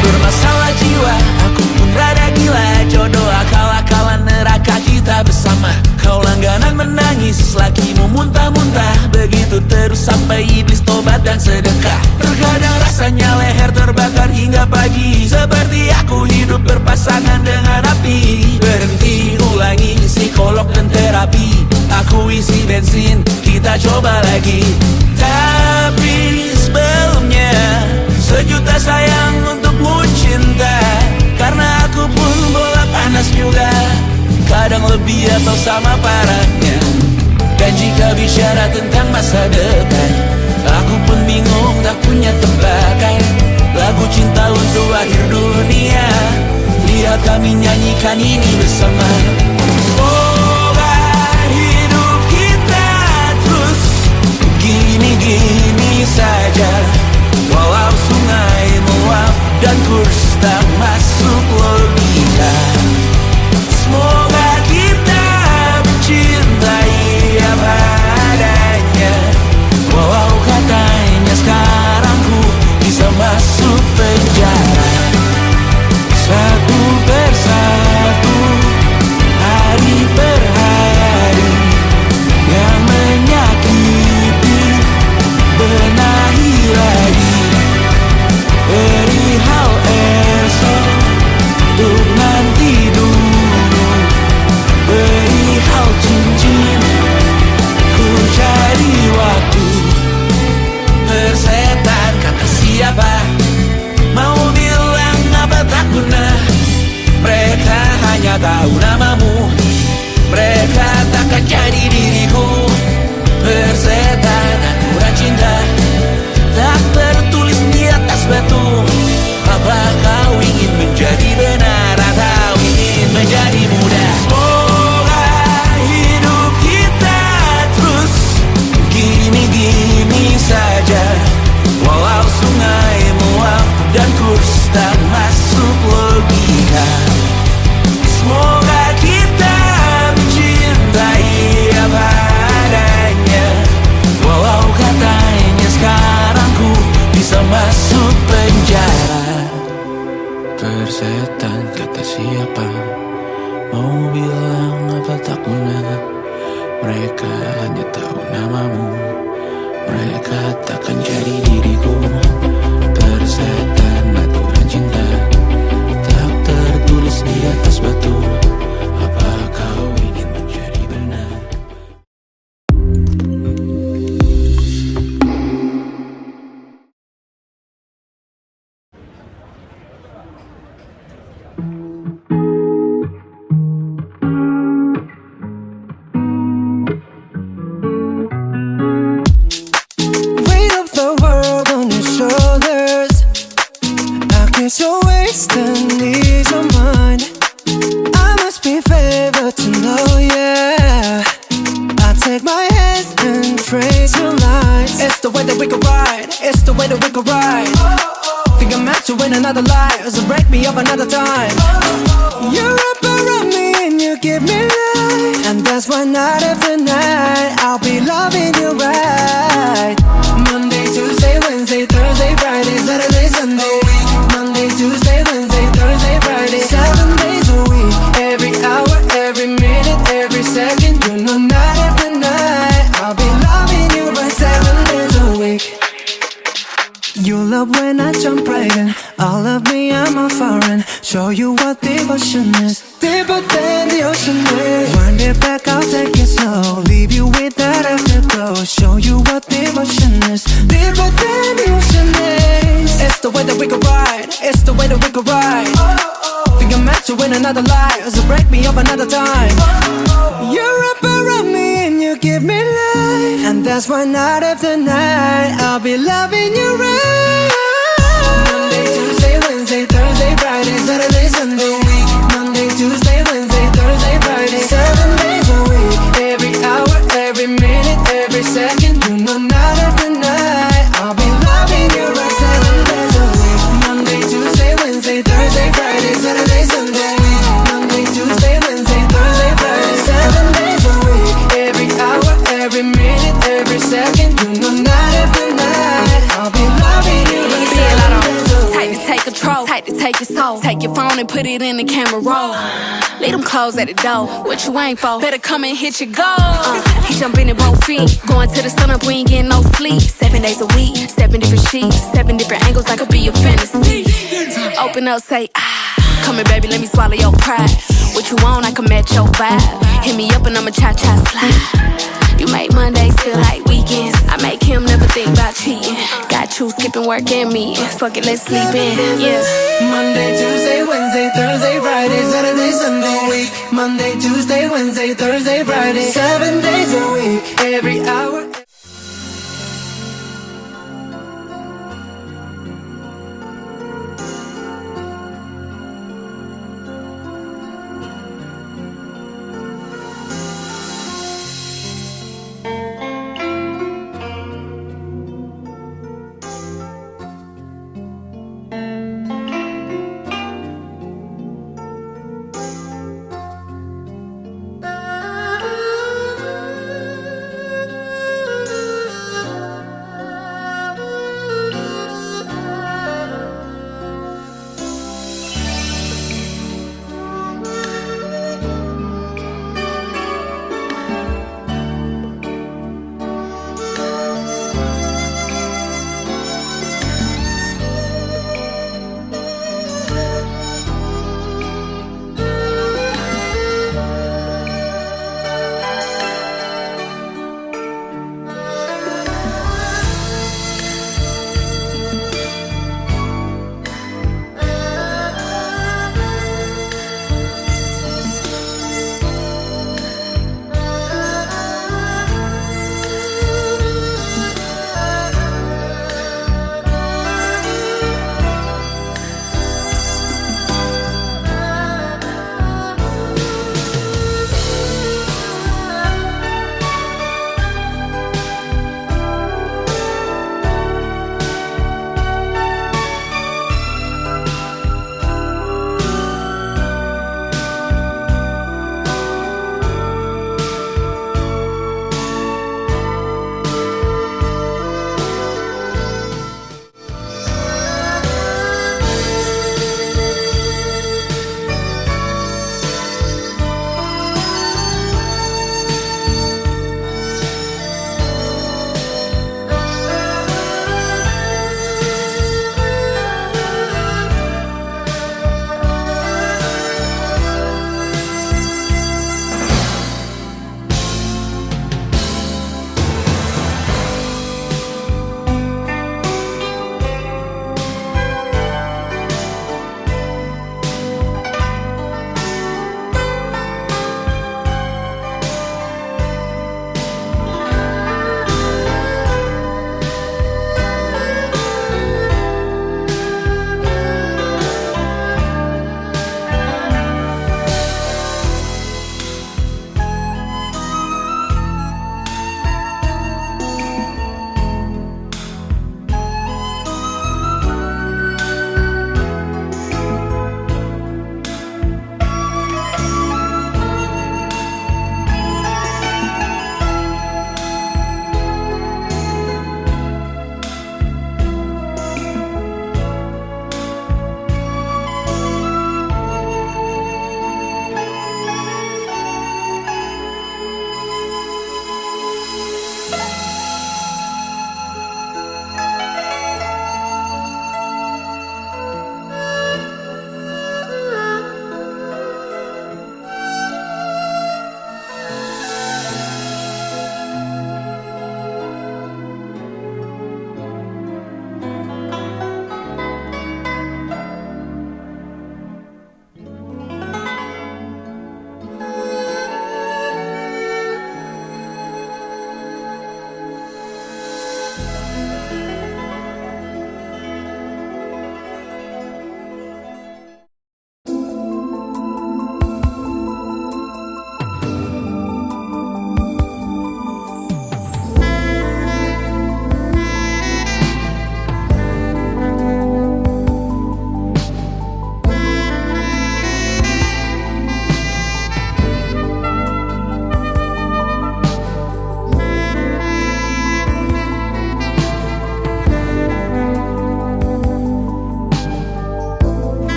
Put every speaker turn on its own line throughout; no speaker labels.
Bermasalah jiwa, aku pun rada gila. Jodoh akal-akalan neraka kita bersama. Kau langganan menangis, lakimu muntah-muntah. Begitu terus sampai iblis tobat dan sedekah. Terkadang rasanya leher terbakar hingga pagi. Seperti aku hidup berpasangan dengan api. Berhenti, ulangi psikolog dan terapi. Aku isi bensin, kita coba lagi. Tapi sebelumnya sejuta sayang untukmu cinta. Karena aku pun bola panas juga, kadang lebih atau sama parahnya. Dan jika bicara tentang masa depan, aku pun bingung tak punya tebakan. Lagu cinta untuk akhir dunia, lihat kami nyanyikan ini bersama. Semoga hidup kita terus gini-gini saja. Walau sungai meluap dan kurs tak masuk logika. Semoga kita mencintai apa adanya. Walau katanya sekarang ku bisa masuk penjara. Satu persatu, hari per hari, yang menyakiti benahi lagi. Perihal esok, untuk nanti dulu. Perihal cincin, ku cari waktu. Persetan kata siapa, mau bilang apa tak guna. Mereka hanya tahu namamu, mereka takkan jadi diriku. Persetan aturan cinta tak tertulis di atas batu. Apa kau ingin menjadi benar atau ingin menjadi muda? Semoga hidup kita terus gini-gini saja. Walau sungai meluap dan kurs tak masuk logika. Semoga kita mencintai apa adanya. Walau katanya sekarang ku bisa masuk penjara. Persetan kata siapa, mau bilang apa tak guna. Mereka hanya tahu namamu, mereka takkan jadi diriku. Persetan aturan cinta tak tertulis di atas batu. Apa kau ingin menjadi benar?
Weight of the world on your shoulders, I guess you're wasting ease of mind. I must be favored to know, yeah. I take my hands and trace your lines. It's the way that we could ride, it's the way that we could ride. Think I'm meant to win another life, so break me up another time. You're up around me and you give me life, and that's why night after night I'll be loving you right. Monday, Tuesday, Wednesday, Thursday, Friday, Saturday, Sunday. Monday, Tuesday, Wednesday, Thursday, Friday, 7 days a week. Every hour, every minute, every second. You know night after night I'll be loving you right 7 days a week. You love when I jump right in. All of me, I'm a foreign. Show you what devotion is. Deeper than the ocean is. Wind it back, I'll take it slow. Leave you with that afterglow. Show you what devotion is. Deeper than the ocean is. It's the way that we could ride, it's the way that we could ride. Think I'm meant to win another life, so break me up another time. You're up around me and you give me life, and that's why night after night I'll be loving you right. Monday, Tuesday, Wednesday, Thursday, Friday, Saturday, Sunday. Monday, Tuesday, Wednesday, Thursday, Friday. Thursday, Friday, Saturday, Sunday. Monday, Tuesday, Wednesday, Thursday, Friday. 7 days a week. Every hour, every minute, every second. You know, night after night, I'll be loving you.
Type to take control, type to take your soul. Take your phone and put it in the camera roll. Leave them clothes at the door. What you ain't for? Better come and hit your goal. He jumping in both feet. Going to the sun up, we ain't getting no sleep. 7 days a week, 7 different sheets, 7 different angles. I could be your fantasy. Open up, say ah. Come here, baby, let me swallow your pride. What you want, I can match your vibe. Hit me up and I'ma cha-cha slide. You make Mondays feel like weekends. I make him never think about cheating. Got you skipping work and me. Fuck it, let's sleep in, yeah.
Monday, Tuesday, Wednesday, Thursday, Friday, Saturday, Sunday, week. Monday, Tuesday, Wednesday, Thursday, Friday, 7 days a week. Every hour.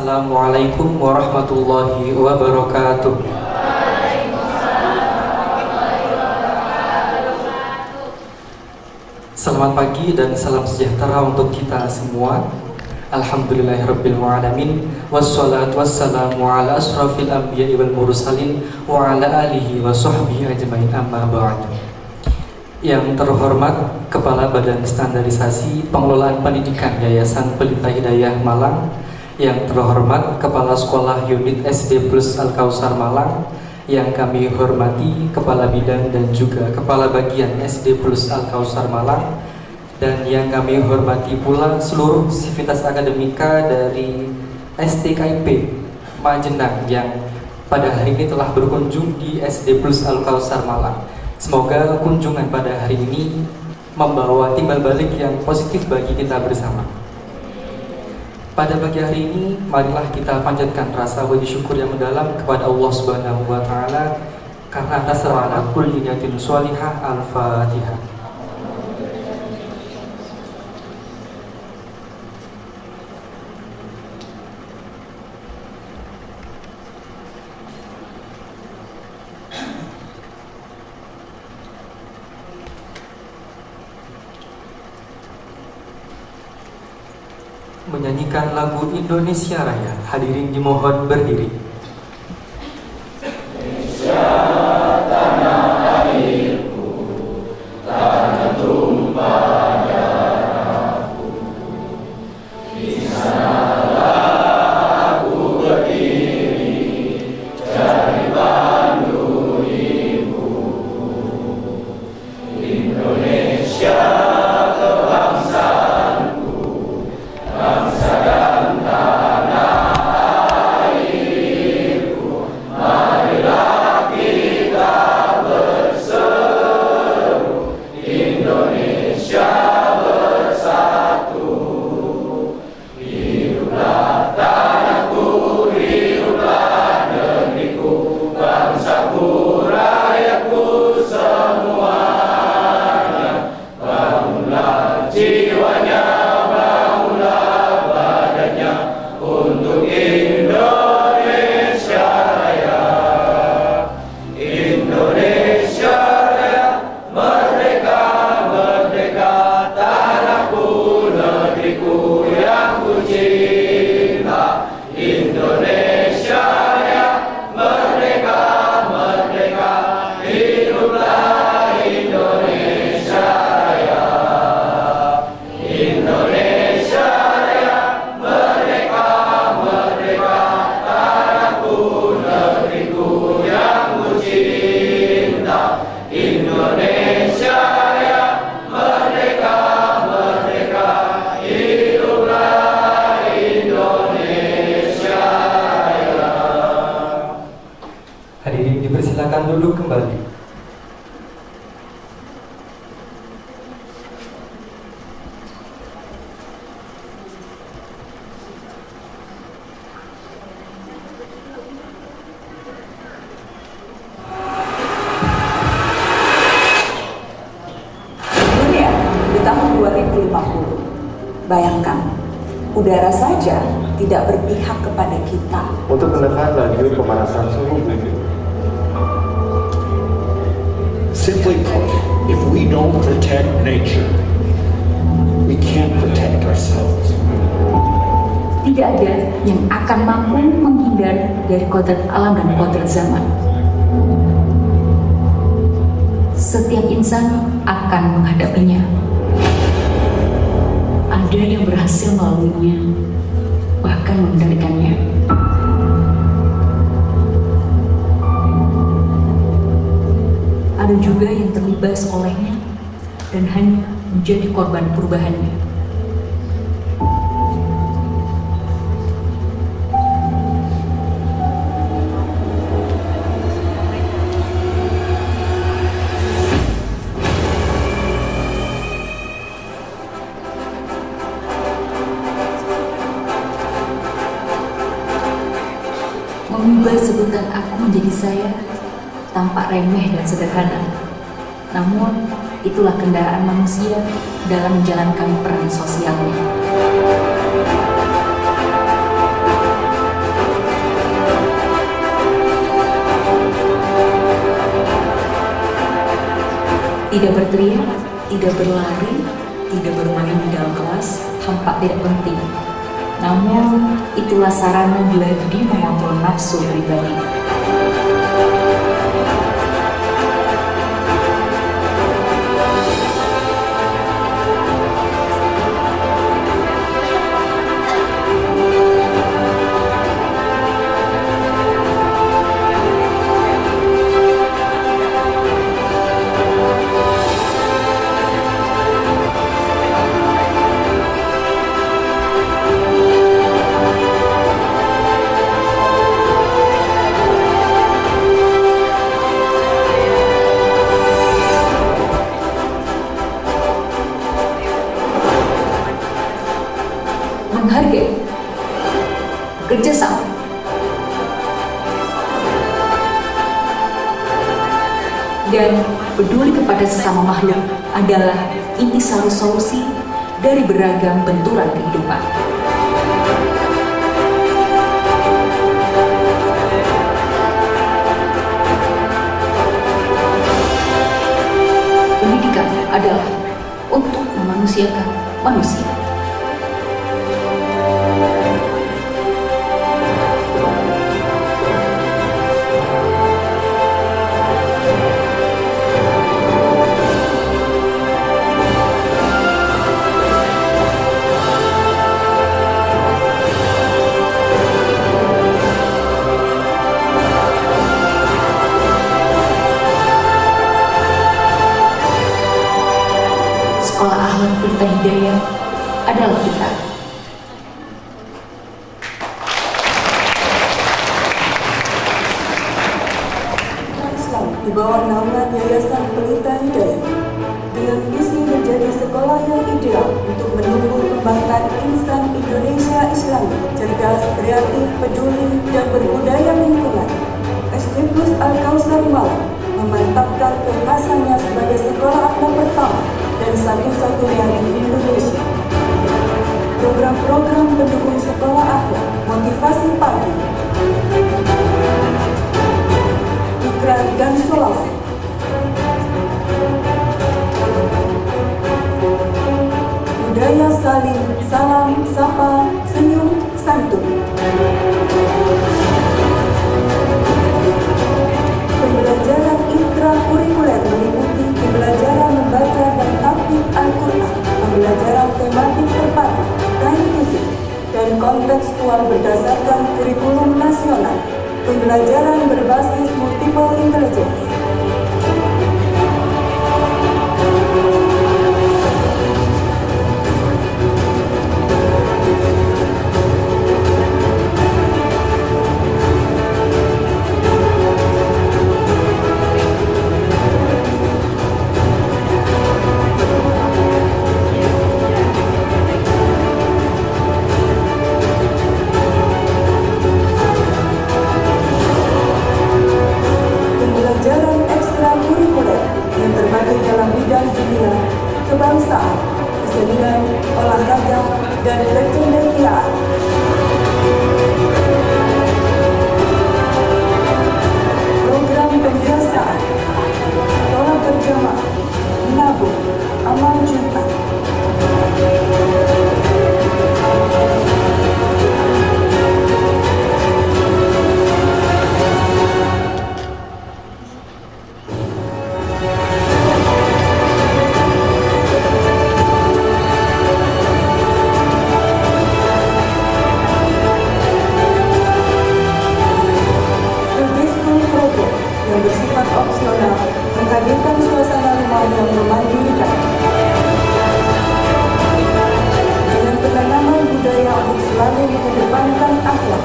Assalamualaikum warahmatullahi wabarakatuh. Selamat pagi dan salam sejahtera untuk kita semua. Alhamdulillahirrabbilalamin. Wassalatu wassalamu ala asrafil anbiya'i wal mursalin wa ala alihi wa sahbihi ajmain, amma ba'd. Yang terhormat Kepala Badan Standarisasi Pengelolaan Pendidikan Yayasan Pelita Hidayah Malang, yang terhormat Kepala Sekolah Unit SD Plus Al-Kausar Malang, yang kami hormati Kepala Bidang dan juga Kepala Bagian SD Plus Al-Kausar Malang, dan yang kami hormati pula seluruh sivitas akademika dari STKIP Majenang yang pada hari ini telah berkunjung di SD Plus Al-Kausar Malang. Semoga kunjungan pada hari ini membawa timbal balik yang positif bagi kita bersama. Pada pagi hari ini, marilah kita panjatkan rasa puji syukur yang mendalam kepada Allah Subhanahu wa Ta'ala karena atas rahmat kulli niyatin sholihah. Al-Fatihah. Menyanyikan lagu Indonesia Raya, hadirin dimohon berdiri. Hadirin dipersilakan duduk kembali.
Dunia di tahun 2050, bayangkan, udara saja tidak berpihak kepada kita.
Untuk menekan laju pemanasan suhu bumi.
Simply put, if we don't protect nature, we can't protect ourselves.
Tidak ada yang akan mampu menghindar dari kodrat alam dan kodrat zaman. Setiap insan akan menghadapinya. Ada yang berhasil melaluinya, bahkan mengendalikannya. Ada juga yang terlibas olehnya dan hanya menjadi korban perubahannya. Mengubah sebutan aku menjadi saya tampak remeh dan sederhana. Namun, itulah kendaraan manusia dalam menjalankan peran sosialnya. Tidak berteriak, tidak berlari, tidak bermain di dalam kelas, tampak tidak penting. Namun, itulah sarana Gladi mengontrol nafsu pribadi. Menghargai, bekerja sama, dan peduli kepada sesama makhluk adalah intisari solusi dari beragam benturan kehidupan. Pendidikan adalah untuk memanusiakan manusia. Sekolah Akhlak Pelita Hidayah adalah kita.
Islam di bawah naungan Yayasan Pelita Hidayah dengan visi menjadi sekolah yang ideal untuk menumbuh kembangkan insan Indonesia Islami, cerdas, kreatif, peduli, dan berbudaya lingkungan. SD Plus Al-Kausar Malang memantapkan kekhasannya sebagai sekolah akhlak pertama dan satu-satunya di Indonesia. Program-program pendukung sekolah akhlak, motivasi pagi, ikrar dan sholawat, budaya saling, salam, sapa, senyum, santun. Pembelajaran intrakurikuler meliputi pembelajaran membaca dan tahfidz Al-Quran, pembelajaran tematik terpadu, saintifik, dan kontekstual berdasarkan kurikulum nasional, pembelajaran berbasis multiple intelligence. Pembelajaran ekstrakurikuler yang terbagi dalam bidang dunia, kebangsaan, kesenian, olahraga, dan kecendekiaan. Program pembiasaan, sholat berjamaah, menabung, amal Jumat. Yang bersifat opsional menghadirkan suasana rumah yang memandirikan dengan penanaman budaya untuk selalu mengedepankan akhlak.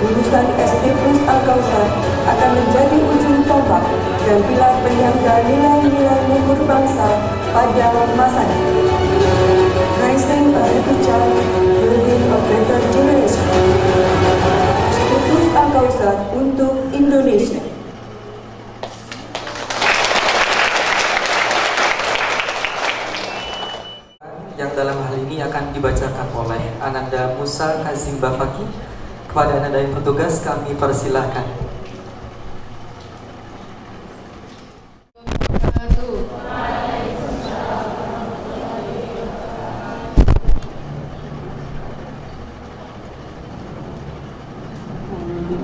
Lulusan SD Plus Al-Kausar akan menjadi ujung tombak dan pilar penyangga nilai-nilai luhur bangsa pada masanya. Raising a Happy Child, Building a Better Generation. SD Plus Al-Kausar untuk Indonesia.
Yang dalam hal ini akan dibacakan oleh Ananda Musa Kazim Bafaki. Kepada Ananda yang petugas kami persilahkan.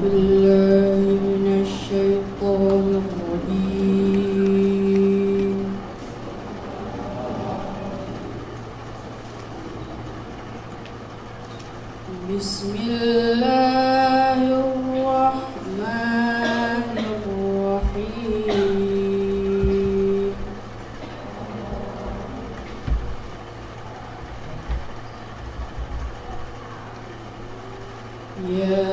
بالله من الشيطان الرجيم بسم الله الرحمن الرحيم يا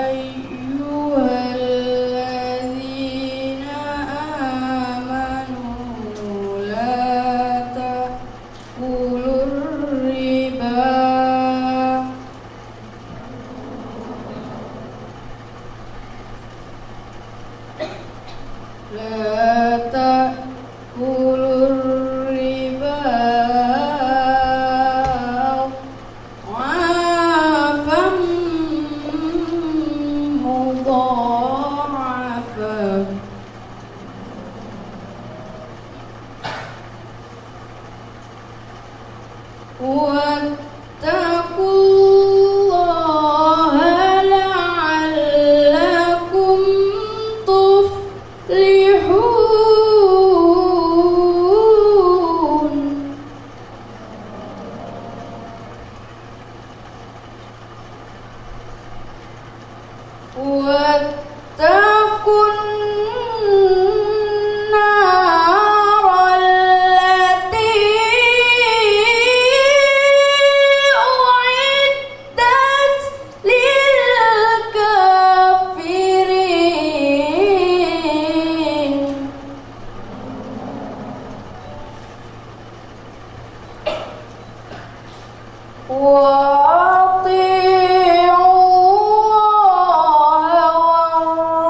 أيها الذين آمنوا لا تأكلوا الربا أضعافا مضاعفة واتقوا الله لعلكم تفلحون واتقوا النار التي أعدت للكافرين وأطيعوا الله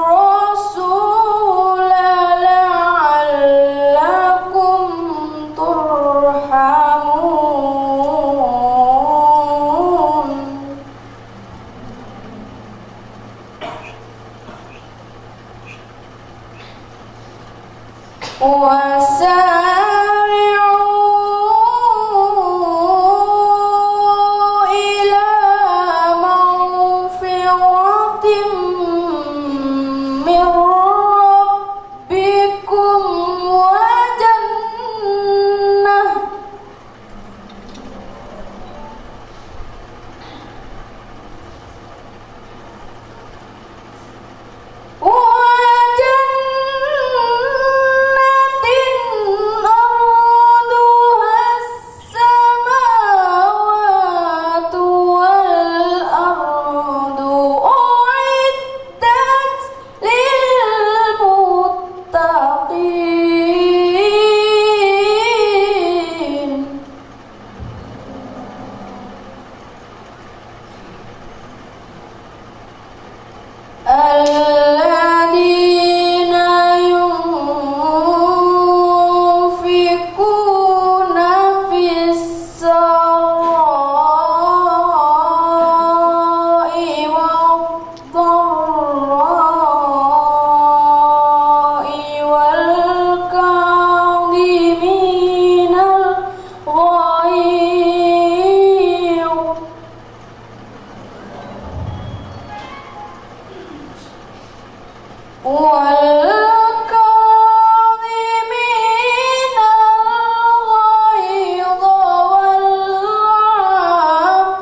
والرسول لعلكم ترحمون وسارعوا إلى مغفرة من ربكم وجنة أرضها السماوات والأرض أعدت للمتقين الذين ينفقون في السراء والضراء والكاظمين الغيظ والكاظمين الغيظ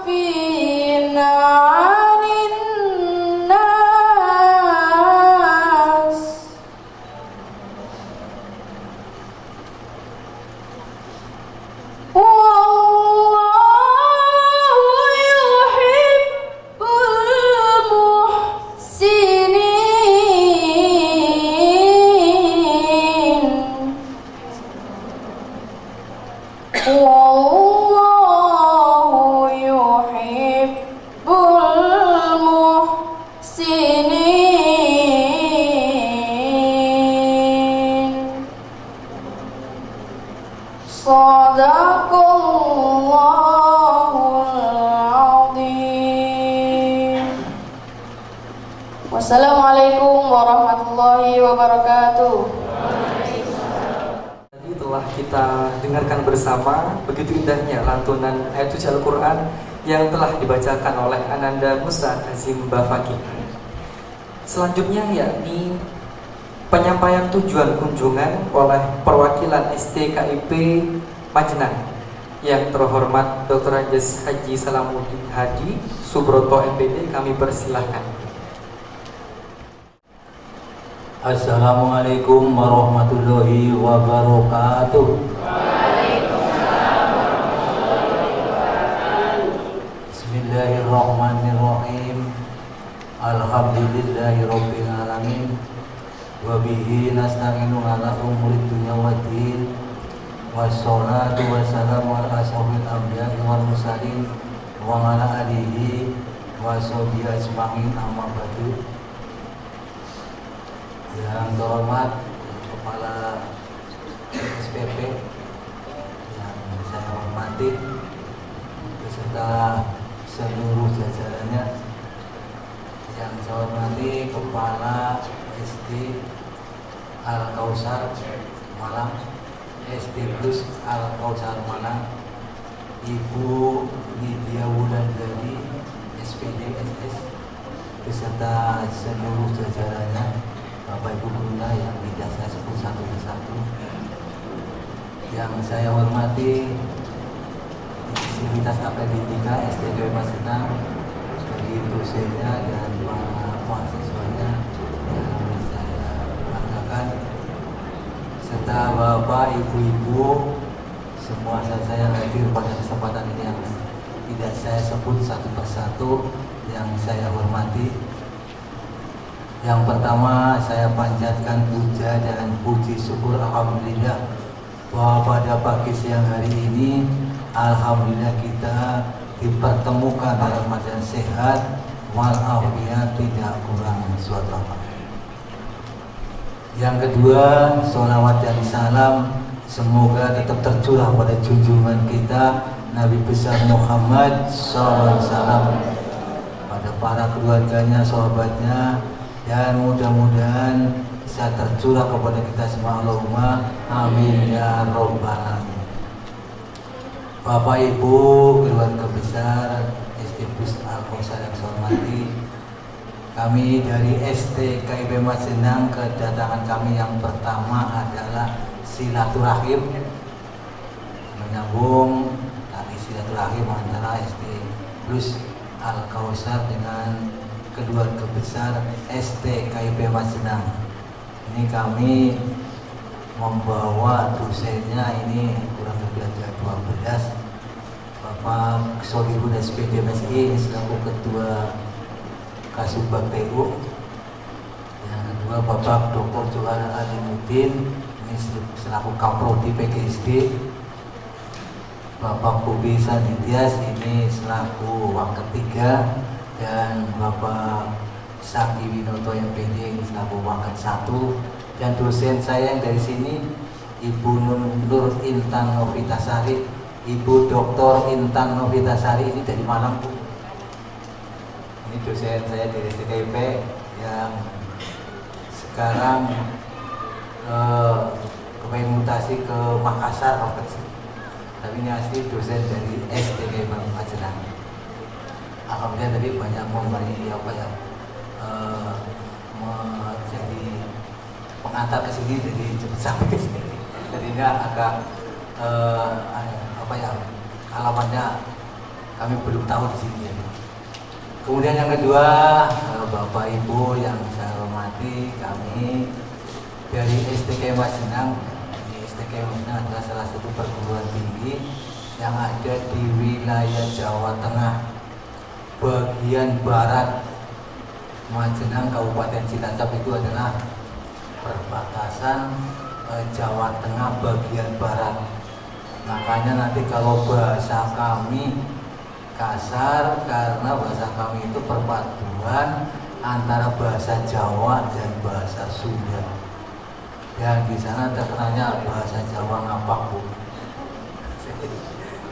والعافين عن الناس والله يحب المحسنين والله يحب المحسنين صدق الله العظيم. Wassalamualaikum warahmatullahi wabarakatuh.
Tadi telah kita dengarkan bersama begitu indahnya lantunan ayat suci Al-Quran yang telah dibacakan oleh Ananda Musa Kazim Bafaki. Selanjutnya yakni penyampaian tujuan kunjungan oleh perwakilan STKIP Majenang yang terhormat Dr. Anjas Haji Salamuddin Hadi Subroto MPD, kami persilahkan.
Assalamualaikum warahmatullahi wabarakatuh. Bismillahirrahmanirrahim. Alhamdulillahirabbil alamin. Wa bihi nasta'inu ala umuri dunya waddin. Wassalatu wassalamu ala asyrofil anbiya'i wal mursalin wa ala alihi wa sahbihi ajma'in, amma ba'du. Yang terhormat Kepala SPP yang saya hormati beserta seluruh jajarannya, yang saya hormati Kepala SD Al-Kausar Malang, SD Plus Al-Kausar Malang, Ibu Lydia Wulandari SPD SS beserta seluruh jajarannya, Bapak Ibu Bunda yang tidak saya sebut satu persatu. Yang saya hormati Sivitas Akademika STKIP Majenang, dari dosennya dan para mahasiswanya yang saya banggakan, serta Bapak Ibu-Ibu semua saya hadir pada kesempatan ini yang tidak saya sebut satu persatu, yang saya hormati. Yang pertama, saya panjatkan puja dan puji syukur alhamdulillah bahwa pada pagi siang hari ini alhamdulillah kita dipertemukan dalam keadaan sehat walafiat, tidak kurang suatu apa. Yang kedua, sholawat dan salam semoga tetap tercurah pada junjungan kita Nabi besar Muhammad SAW, pada para keluarganya, sahabatnya, dan mudah-mudahan bisa tercurah kepada kita semua. Allahumma amin ya robbal alamin. Bapak Ibu keluarga besar SD Plus Al-Kausar yang saya hormati, kami dari STKIP Majenang, kedatangan kami yang pertama adalah silaturahim, menyambung tadi silaturahim antara SD Plus Al-Kausar dengan keluarga besar STKIP Majenang. Ini kami membawa dosennya, ini kurang lebih ada 12, Bapak Solihun SPD MSI selaku Ketua Kasubag TU. Yang kedua Bapak Dr. Johar Alimuddin ini selaku Kaprodi PGSD. Bapak Bobi Sandityas ini selaku Wak Ketiga, dan Bapak Saki Winoto yang PD selaku Wangkat 1, dan dosen saya yang dari sini Ibu Nur Intan Novitasari, Ibu Dr. Intan Novitasari, ini dari Malang Bu. Ini dosen saya dari STKIP yang sekarang mutasi ke Makassar, tapi ini asli dosen dari STKIP Majenang. Alhamdulillah tadi banyak memberi jadi pengantar ke sini, jadi cepat sampai ke sini. Jadinya agak alamatnya kami belum tahu di sini. Kemudian yang kedua, Bapak Ibu yang saya hormati, kami dari STKIP Majenang. STKIP Majenang adalah salah satu perguruan tinggi yang ada di wilayah Jawa Tengah bagian barat. Majenang Kabupaten Cilacap itu adalah perbatasan Jawa Tengah bagian barat. Makanya nanti kalau bahasa kami kasar karena bahasa kami itu perpaduan antara bahasa Jawa dan bahasa Sunda. Yang di sana terkenalnya bahasa Jawa ngapak Bu.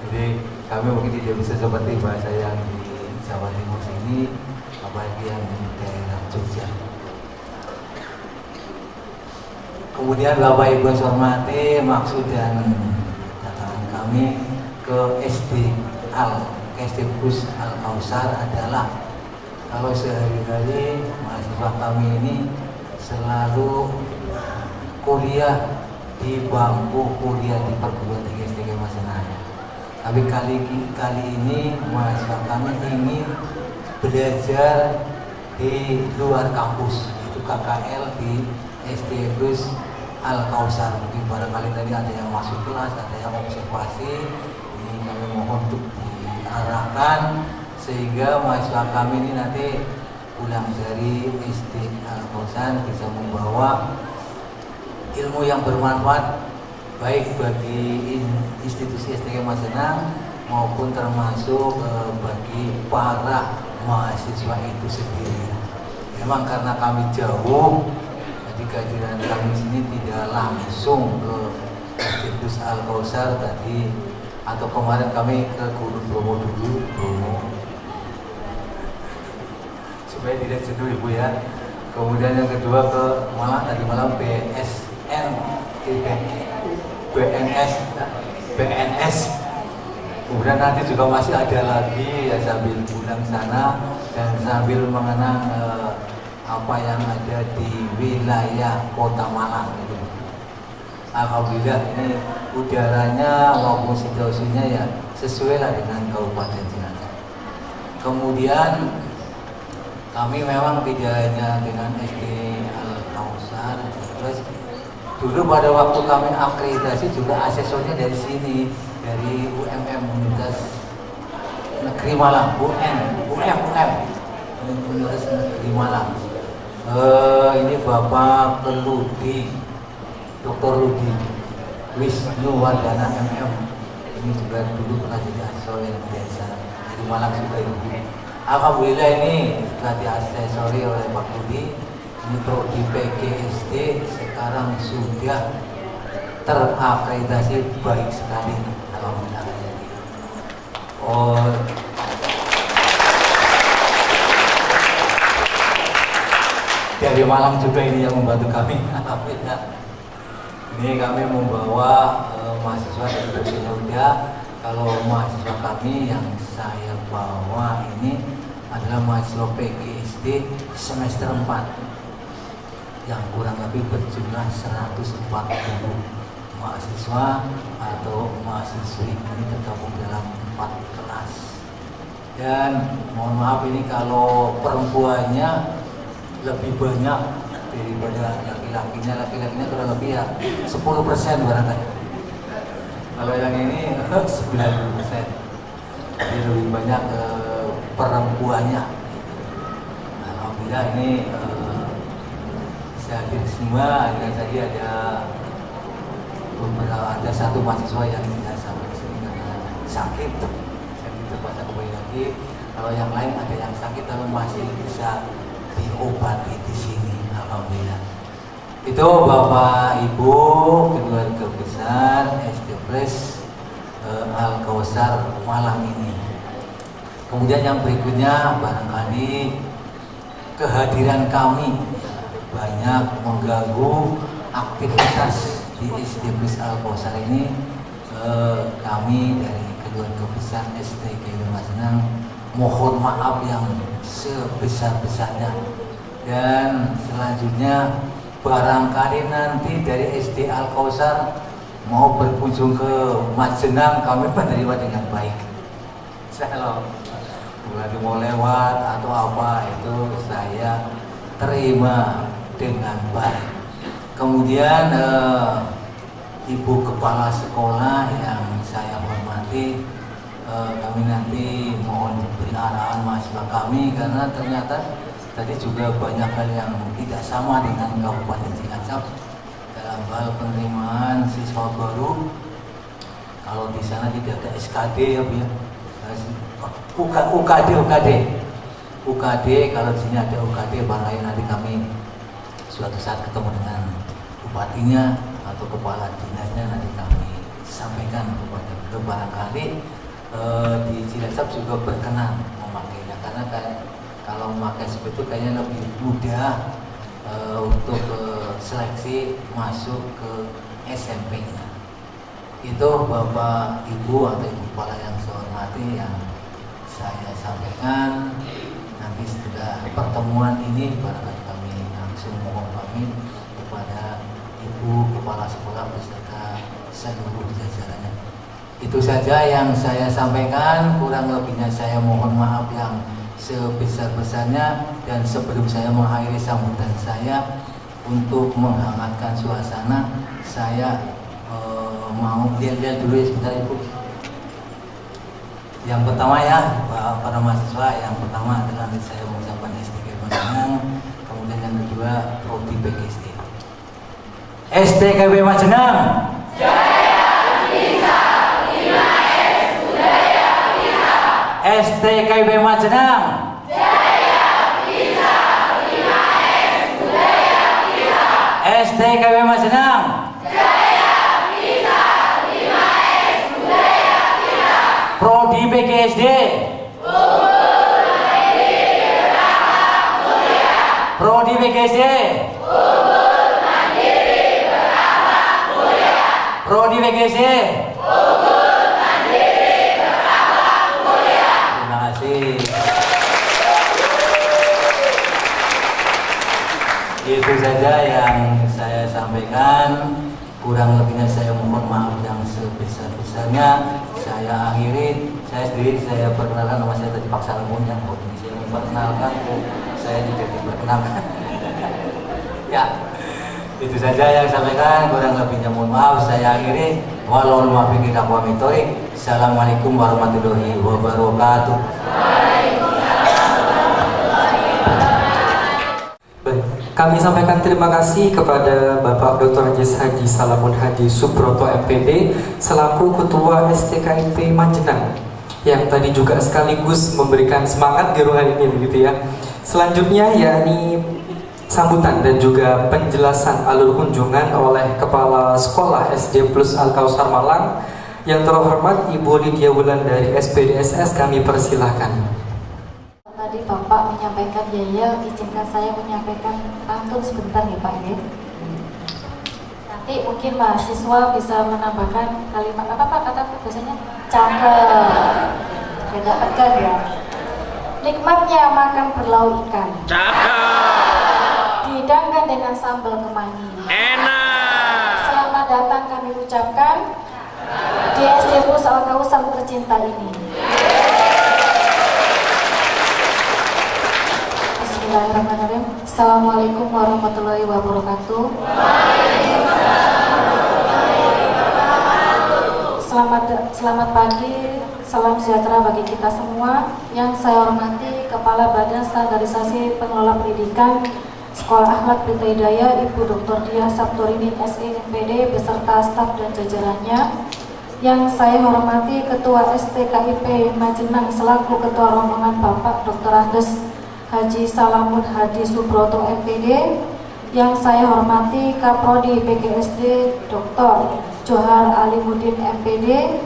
Jadi kami mungkin tidak bisa seperti bahasa yang di Jawa Timur sini, apalagi yang di daerah Jogja. Kemudian Bapak Ibu yang saya hormati, maksud dan datangan kami ke SD SD Plus Al-Kausar adalah kalau sehari-hari mahasiswa kami ini selalu kuliah di bangku kuliah di perguruan tinggi STK Masenang. Tapi kali ini mahasiswa kami ingin belajar di luar kampus, itu KKL di SD Plus Al-Kausar. Mungkin barangkali tadi ada yang masuk kelas, ada yang observasi. Ini kami mohon untuk diarahkan sehingga mahasiswa kami ini nanti pulang dari SD Al-Kausar bisa membawa ilmu yang bermanfaat baik bagi institusi STK Masenang maupun termasuk bagi para mahasiswa itu sendiri. Memang karena kami jauh, jadi kehadiran kami sini tidak langsung ke Institut Al-Kausar tadi atau kemarin kami ke Gunung Bromo dulu, supaya tidak jenuh Ibu ya. Kemudian yang kedua ke tadi malam BNS. Kemudian nanti juga masih ada lagi ya, sambil pulang sana dan sambil mengenang apa yang ada di wilayah Kota Malang itu. Alhamdulillah ini udaranya maupun situasinya ya sesuai lah dengan Kabupaten Cilacap. Kemudian kami memang tidak hanya dengan SD Al-Kausar, terus dulu pada waktu kami akreditasi juga asesornya dari sini, dari UMM Universitas Negeri Malang, Universitas Negeri Malang. Ini Bapak Keludi, Dr. Ludi Wisnuwardana MM. Ini juga dulu pernah jadi asesor yang biasa dari Malang juga ini. Alhamdulillah ini setelah diasesori oleh Pak Ludi, ini prodi PGSD sekarang sudah terakreditasi baik sekali. Alhamdulillah. Dari Malang juga ini yang membantu kami. Alhamdulillah. Ini kami membawa mahasiswa dari Indonesia. Kalau mahasiswa kami yang saya bawa ini adalah mahasiswa PGSD semester 4 yang kurang lebih berjumlah 140 mahasiswa atau mahasiswi ini tergabung dalam 4 kelas. Dan mohon maaf ini kalau perempuannya lebih banyak daripada laki-lakinya kurang lebih ya 10% barangkali. Kalau yang ini 90%. Jadi lebih banyak perempuannya. Alhamdulillah ini hadir semua. Tadi ada satu mahasiswa yang tidak sampai ke sini karena sakit, terpaksa kembali lagi. Kalau yang lain ada yang sakit tapi masih bisa diobati di sini. Alhamdulillah. Itu Bapak Ibu keluarga besar SD Plus Al-Kausar Malang ini. Kemudian yang berikutnya barangkali kehadiran kami banyak mengganggu aktivitas di SD Plus Al-Kausar ini. Kami dari keluarga besar STK Masenang mohon maaf yang sebesar-besarnya. Dan selanjutnya barangkali nanti dari SD Al-Kausar mau berkunjung ke Majenang, kami menerima dengan baik. Kalau mau lewat atau apa itu saya terima dengan baik. Kemudian Ibu Kepala Sekolah yang saya hormati, kami nanti mohon beri arahan mahasiswa kami karena ternyata tadi juga banyak hal yang tidak sama dengan Kabupaten Cilacap dalam hal penerimaan siswa baru. Kalau di sana tidak ada SKD ya Bu ya, UKD. Kalau di sini ada UKD, barangkali nanti kami suatu saat ketemu dengan bupatinya atau kepala dinasnya, nanti kami sampaikan kepada beliau. Barangkali di Cilacap juga berkenan memakainya karena kalau memakai seperti itu kayaknya lebih mudah untuk seleksi masuk ke SMP-nya. Itu Bapak Ibu atau Ibu Kepala yang saya hormati yang saya sampaikan. Nanti setelah pertemuan ini barangkali kami langsung mohon pamit kepada Ibu Kepala Sekolah beserta seluruh jajarannya. Itu saja yang saya sampaikan, kurang lebihnya saya mohon maaf yang sebesar-besarnya. Dan sebelum saya mengakhiri sambutan saya, untuk menghangatkan suasana, saya mau lihat dulu ya sebentar Ibu. Yang pertama ya, para mahasiswa, yang pertama adalah saya mengucapkan STKIP Majenang, kemudian yang kedua Prodi PGSD. STKIP Majenang. STKIP Majenang. STKIP Majenang. Prodi PGSD. Prodi PGSD. Prodi PGSD. Terima kasih. Itu saja yang saya sampaikan. Kurang lebihnya saya mohon maaf yang sebesar-besarnya. Saya akhiri. Saya sendiri, saya perkenalkan nama saya tadi Pak Salmun, yang saya memperkenalkan, saya tidak diperkenalkan. Ya, itu saja yang saya sampaikan. Kurang lebihnya mohon maaf. Saya akhiri. Walau muwaffiq ila aqwamit thoriq. Assalamualaikum warahmatullahi wabarakatuh.
Kami sampaikan terima kasih kepada Bapak Dr. Haji Salamun Hadi Subroto MPD selaku Ketua STKIP Majenang, yang tadi juga sekaligus memberikan semangat di ruangan ini begitu ya. Selanjutnya yakni sambutan dan juga penjelasan alur kunjungan oleh Kepala Sekolah SD Plus Al-Kausar Malang. Yang terhormat Ibu Lydia Wulandari SPDSS, kami persilahkan.
Tadi Bapak menyampaikan ya, izinkan saya menyampaikan pantun sebentar ya Pak ya. Nanti mungkin mahasiswa bisa menambahkan kalimat apa Pak, kata biasanya cakep, beda tegar ya. Nikmatnya makan berlauk ikan, cakep, dihidangkan dengan sambal kemangi, enak. Selamat datang kami ucapkan di SD Plus Al-Kausar tercinta ini. Bismillahirrahmanirrahim. Assalamualaikum warahmatullahi wabarakatuh. Selamat pagi, salam sejahtera bagi kita semua. Yang saya hormati Kepala Badan Standarisasi Pengelola Pendidikan Sekolah Akhlak Pelita Hidayah, Ibu Dr. Diah Sabturini SE MPD beserta staf dan jajarannya. Yang saya hormati Ketua STKIP Majenang selaku Ketua Rombongan Bapak Dr. Andes Haji Salamun Hadi Subroto MPD. Yang saya hormati Kaprodi PGSD Dr. Johar Alimuddin MPD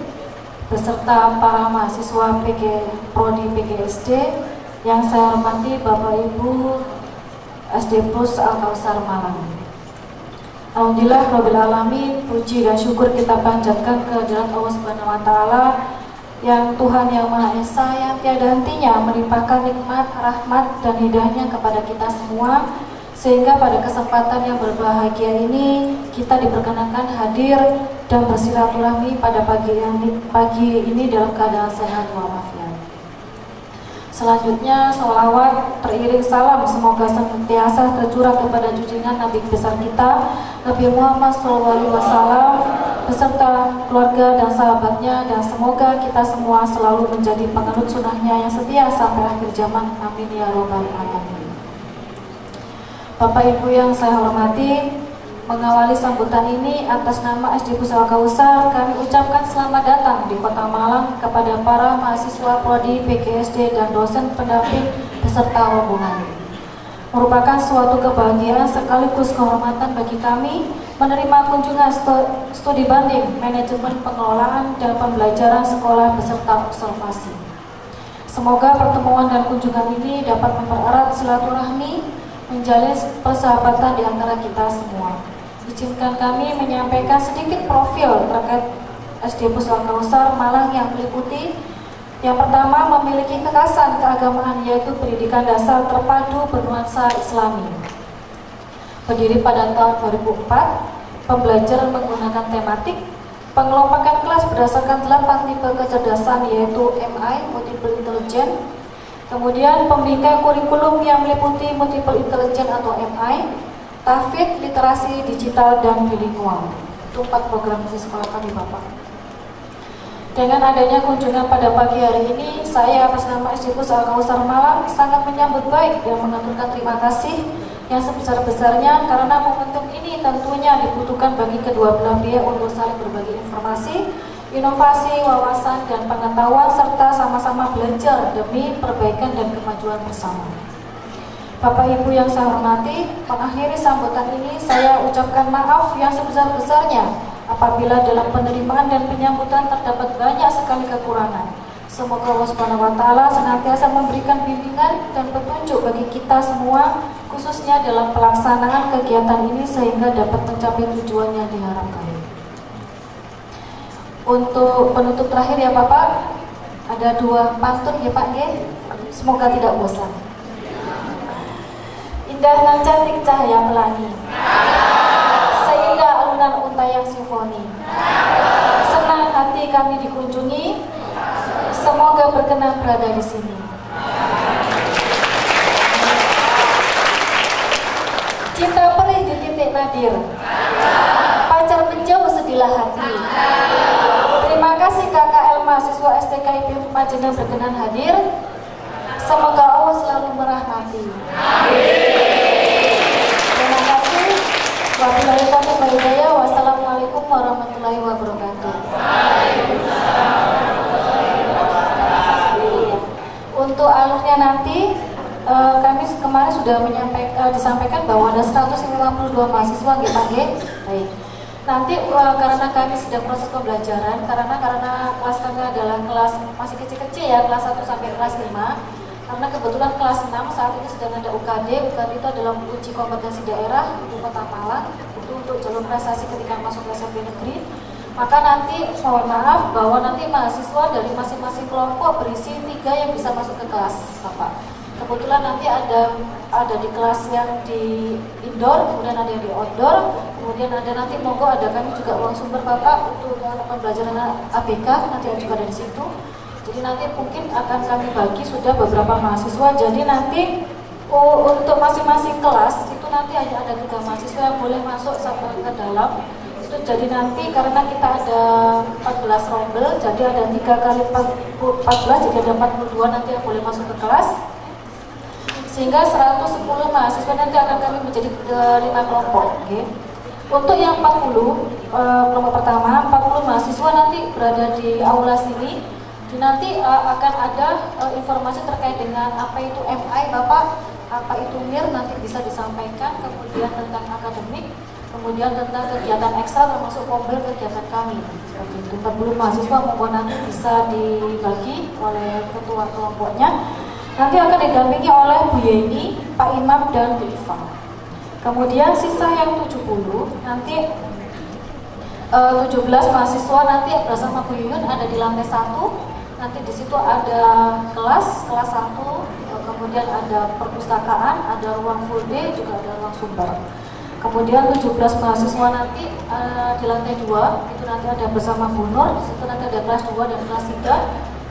beserta para mahasiswa Prodi PGSD. Yang saya hormati Bapak Ibu SD Plus Al-Kausar Malang. Alhamdulillah Rabbil Alamin, puji dan syukur kita panjatkan kehadirat Allah Subhanahu wa Ta'ala, yang Tuhan yang Maha Esa, yang tiada hentinya melimpahkan nikmat, rahmat, dan hidayahnya kepada kita semua, sehingga pada kesempatan yang berbahagia ini kita diperkenankan hadir dan bersilaturahmi pada pagi ini dalam keadaan sehat walafiat. Selanjutnya sholawat teriring salam semoga senantiasa tercurah kepada junjungan Nabi besar kita Nabi Muhammad SAW beserta keluarga dan sahabatnya, dan semoga kita semua selalu menjadi penganut sunnahnya yang setia sampai akhir zaman. Amin ya robbal alamin. Bapak Ibu yang saya hormati, mengawali sambutan ini atas nama SD Plus Al-Kausar kami ucapkan selamat datang di Kota Malang kepada para mahasiswa Prodi PGSD dan dosen pendamping beserta rombongan. Merupakan suatu kebahagiaan sekaligus kehormatan bagi kami menerima kunjungan studi banding manajemen pengelolaan dan pembelajaran sekolah beserta observasi. Semoga pertemuan dan kunjungan ini dapat mempererat silaturahmi, menjalin persahabatan di antara kita semua. Izinkan kami menyampaikan sedikit profil terkait SD Plus Al-Kausar Malang yang meliputi Yang pertama, memiliki kekasan keagamaan, yaitu pendidikan dasar terpadu bernuansa Islami. Berdiri pada tahun 2004, pembelajaran menggunakan tematik, pengelompokan kelas berdasarkan 8 tipe kecerdasan, yaitu MI, Multiple Intelligence. Kemudian pembingkai kurikulum yang meliputi Multiple Intelligence atau MI, tahfidz, literasi digital, dan bilingual. Itu 4 program di sekolah kami, Bapak. Dengan adanya kunjungan pada pagi hari ini, saya atas nama Institut Al-Kausar Malang sangat menyambut baik dan mengaturkan terima kasih yang sebesar-besarnya karena momentum ini tentunya dibutuhkan bagi kedua belah pihak untuk saling berbagi informasi, inovasi, wawasan, dan pengetahuan serta sama-sama belajar demi perbaikan dan kemajuan bersama. Bapak Ibu yang saya hormati, mengakhiri sambutan ini saya ucapkan maaf yang sebesar-besarnya apabila dalam penerimaan dan penyambutan terdapat banyak sekali kekurangan. Semoga Allah Subhanahu wa Ta'ala senantiasa memberikan bimbingan dan petunjuk bagi kita semua, khususnya dalam pelaksanaan kegiatan ini sehingga dapat mencapai tujuan yang diharapkan. Untuk penutup terakhir ya Bapak, ada 2 pantun ya Pak G. Semoga tidak bosan. Indah nan cantik cahaya pelangi, seindah alunan untaian simfoni. Senang hati kami dikunjungi, semoga berkenan berada di sini. Cinta perih di titik nadir, pacar menjauh sedihlah hati. Terima kasih KKL mahasiswa STKIP Majenang berkenan hadir. Semoga Allah selalu merahmati. Terima kasih. Wabillahi taufiq wal hidayah. Wassalamualaikum warahmatullahi wabarakatuh. Untuk alurnya nanti kami kemarin sudah disampaikan bahwa ada 152 mahasiswa gitu. Baik. Nanti karena kami sedang proses pembelajaran, karena kelas kami adalah kelas masih kecil-kecil ya, kelas 1 sampai kelas 5. Karena kebetulan kelas 6 saat ini sedang ada UKD itu adalah uji kompetensi daerah di Kota Malang, itu untuk jalur prestasi ketika masuk ke SMP negeri. Maka nanti mohon maaf bahwa nanti mahasiswa dari masing-masing kelompok berisi 3 yang bisa masuk ke kelas, Bapak. Kebetulan nanti ada di kelas yang di indoor, kemudian ada yang di outdoor, kemudian ada nanti monggo ada kami juga uang sumber Bapak untuk pembelajaran ABK nanti juga ada di situ. Jadi nanti mungkin akan kami bagi sudah beberapa mahasiswa. Jadi nanti untuk masing-masing kelas itu nanti hanya ada 3 mahasiswa yang boleh masuk sampai ke dalam. Itu jadi nanti karena kita ada 14 rombel, jadi ada 3 kali 14, jadi ada 42 nanti yang boleh masuk ke kelas. Sehingga 110 mahasiswa nanti akan kami menjadi 5 kelompok. Okay. Untuk yang 40 kelompok pertama, 40 mahasiswa nanti berada di aula sini. Nanti akan ada informasi terkait dengan apa itu MI Bapak, apa itu MIR nanti bisa disampaikan, kemudian tentang akademik, kemudian tentang kegiatan ekstra termasuk mobil kegiatan kami. Seperti itu 40 mahasiswa monggo nanti bisa dibagi oleh ketua kelompoknya. Nanti akan didampingi oleh Bu Yeni, Pak Imam, dan Bu Iva. Kemudian sisa yang 70 nanti 17 mahasiswa nanti bersama Bu Yuyun ada di lantai 1. Nanti di situ ada kelas 1, kemudian ada perpustakaan, ada ruang full day, juga ada ruang sumber. Kemudian 17 mahasiswa nanti di lantai 2, itu nanti ada bersama Bu Nur, di situ nanti ada kelas 2 dan kelas 3.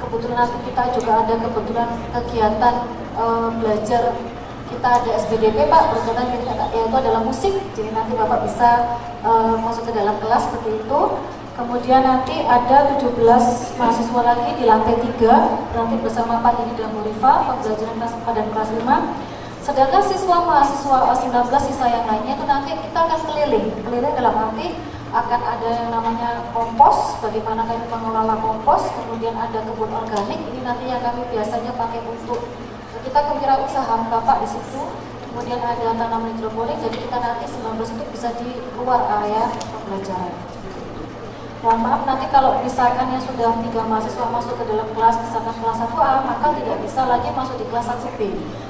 Kebetulan nanti kita juga ada kegiatan belajar, kita ada SBDP Pak, berkenan yaitu adalah musik, jadi nanti Bapak bisa masuk ke dalam kelas seperti itu. Kemudian nanti ada 17 mahasiswa lagi di lantai 3, nanti bersama Pak Didi dan Bu Rifa, pembelajaran kelas 4 dan kelas 5. Sedangkan siswa mahasiswa 19 sisa yang lainnya itu nanti kita akan keliling dalam arti akan ada yang namanya kompos, bagaimana kami mengelola kompos, kemudian ada kebun organik, ini nanti yang kami biasanya pakai untuk kita kewirausahaan Bapak di situ. Kemudian ada tanaman hidroponik, jadi kita nanti 19 itu bisa di luar area pembelajaran. Mohon maaf nanti kalau misalkan yang sudah 3 mahasiswa masuk ke dalam kelas, misalkan kelas 1A, maka tidak bisa lagi masuk di kelas 1B.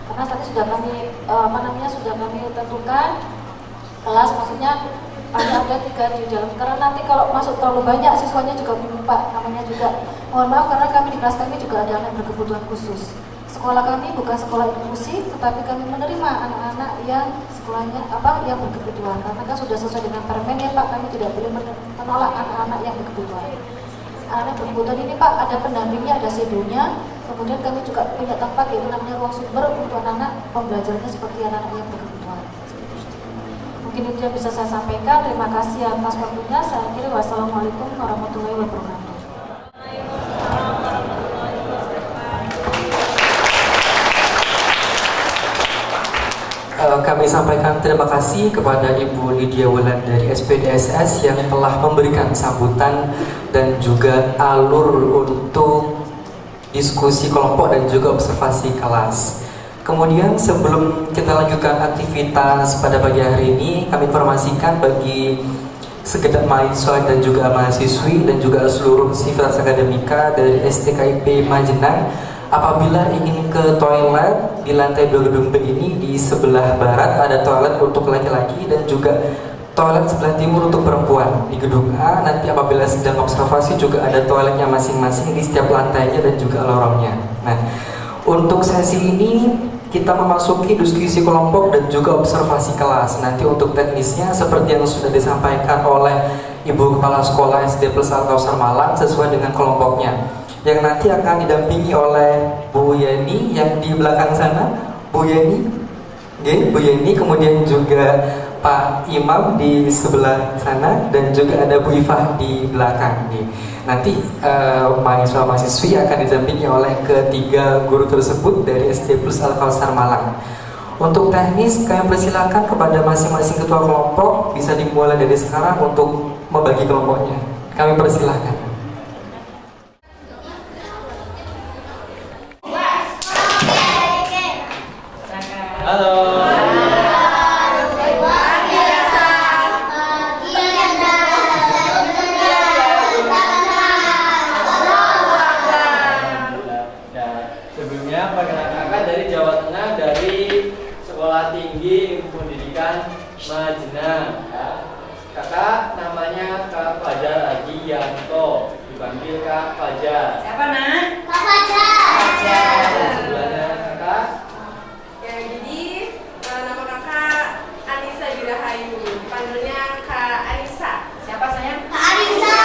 Karena tadi sudah kami sudah kami tentukan kelas, maksudnya hanya ada 3 di dalam, karena nanti kalau masuk terlalu banyak siswanya juga bingung Pak, namanya juga mohon maaf karena kami di kelas kami juga ada anak berkebutuhan khusus. Sekolah kami bukan sekolah inklusif, tetapi kami menerima anak-anak yang sekolahnya yang berkebutuhan, karena kan sudah sesuai dengan permen ya Pak, kami tidak boleh menolak anak-anak yang berkebutuhan. Anak berkebutuhan ini Pak ada pendampingnya, ada sedonya, kemudian kami juga punya tempat yaitu namanya ruang sumber untuk anak-anak pembelajarannya seperti anak-anak yang berkebutuhan. Mungkin itu yang bisa saya sampaikan. Terima kasih atas waktunya. Saya akhiri, wassalamualaikum warahmatullahi wabarakatuh.
Kami sampaikan terima kasih kepada Ibu Lydia Wulan dari SPDSS yang telah memberikan sambutan dan juga alur untuk diskusi kelompok dan juga observasi kelas. Kemudian sebelum kita lanjutkan aktivitas pada pagi hari ini, kami informasikan bagi segenap mahasiswa dan juga mahasiswi dan juga seluruh sivitas akademika dari STKIP Majenang, apabila ingin ke toilet di lantai 2 gedung B ini, di sebelah barat ada toilet untuk laki-laki dan juga toilet sebelah timur untuk perempuan. Di gedung A nanti apabila sedang observasi juga ada toiletnya masing-masing di setiap lantainya dan juga lorongnya. Nah, untuk sesi ini kita memasuki diskusi kelompok dan juga observasi kelas. Nanti untuk teknisnya seperti yang sudah disampaikan oleh Ibu Kepala Sekolah SD Plus Al-Kausar Malang sesuai dengan kelompoknya, yang nanti akan didampingi oleh Bu Yeni yang di belakang sana. Bu Yeni, Bu Yeni, kemudian juga Pak Imam di sebelah sana dan juga ada Bu Ifah di belakang nih. Nanti mahasiswa-mahasiswi akan didampingi oleh ketiga guru tersebut dari SD Plus Al-Kausar Malang. Untuk teknis kami persilakan kepada masing-masing ketua kelompok bisa dimulai dari sekarang untuk membagi kelompoknya. Kami persilakan.
Halo. Sebelumnya perkenalkan kakak dari Jawa Tengah, dari Sekolah Tinggi Ilmu Pendidikan Majenang. Ya. Kakak namanya Kak Fajar Agiyanto, dipanggil Kak Fajar.
Siapa nak?
Kak Fajar. Fajar. Sebelahnya kakak.
Jadi nama kakak Anissa Jurahayu, dipanggilnya Kak Anissa. Siapa sayang? Kak Anissa.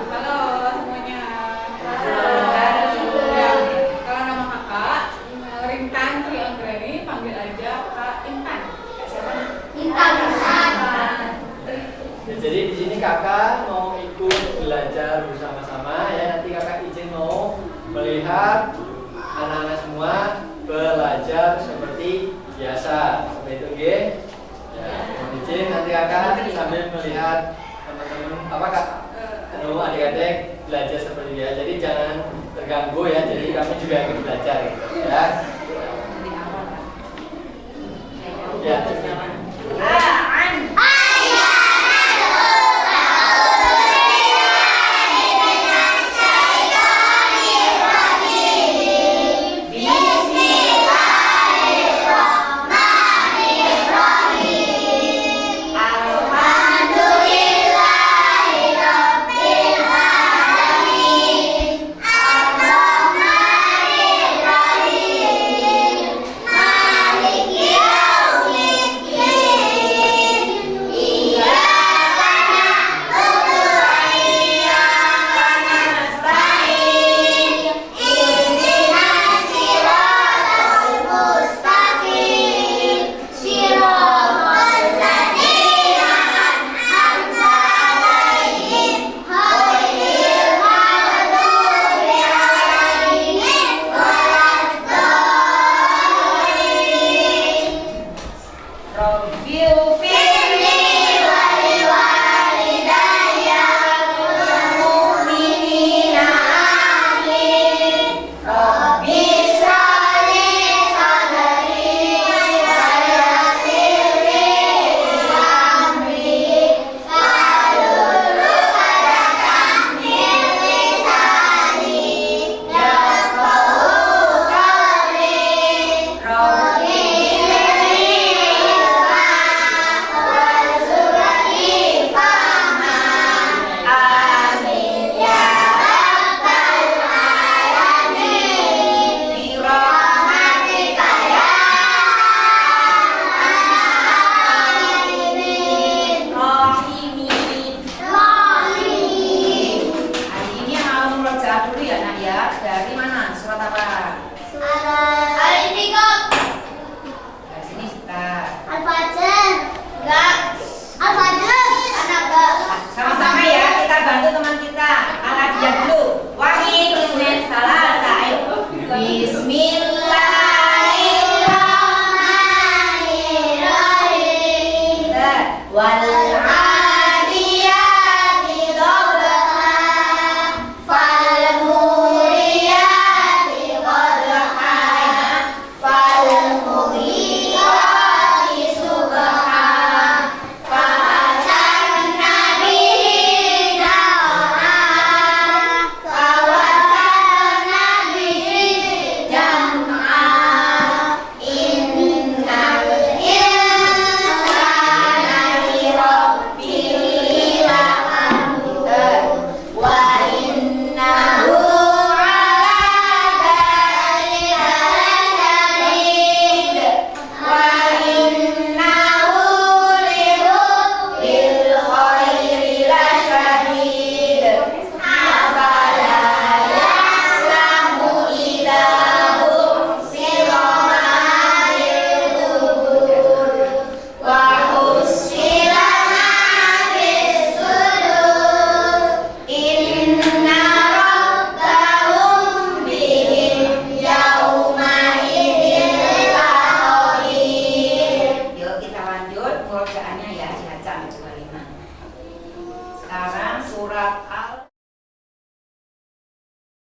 Halo semuanya. Kalau nama kakak Rintan Tri Anggreni, panggil aja Kak Intan. Siapa? Intan.
Ya, jadi di sini kakak mau ikut belajar bersama-sama ya. Nanti kakak izin mau melihat anak-anak semua belajar seperti biasa, seperti itu, G. Ya, mohon izin nanti kakak sambil melihat teman-teman kak, adik-adik belajar seperti biasa. Jadi jangan terganggu ya. Jadi kami juga ikut belajar, gitu, ya. Ya.
Bismillahirrahmanirrahim. dulu ya nak ya. Dari mana? Surat apa?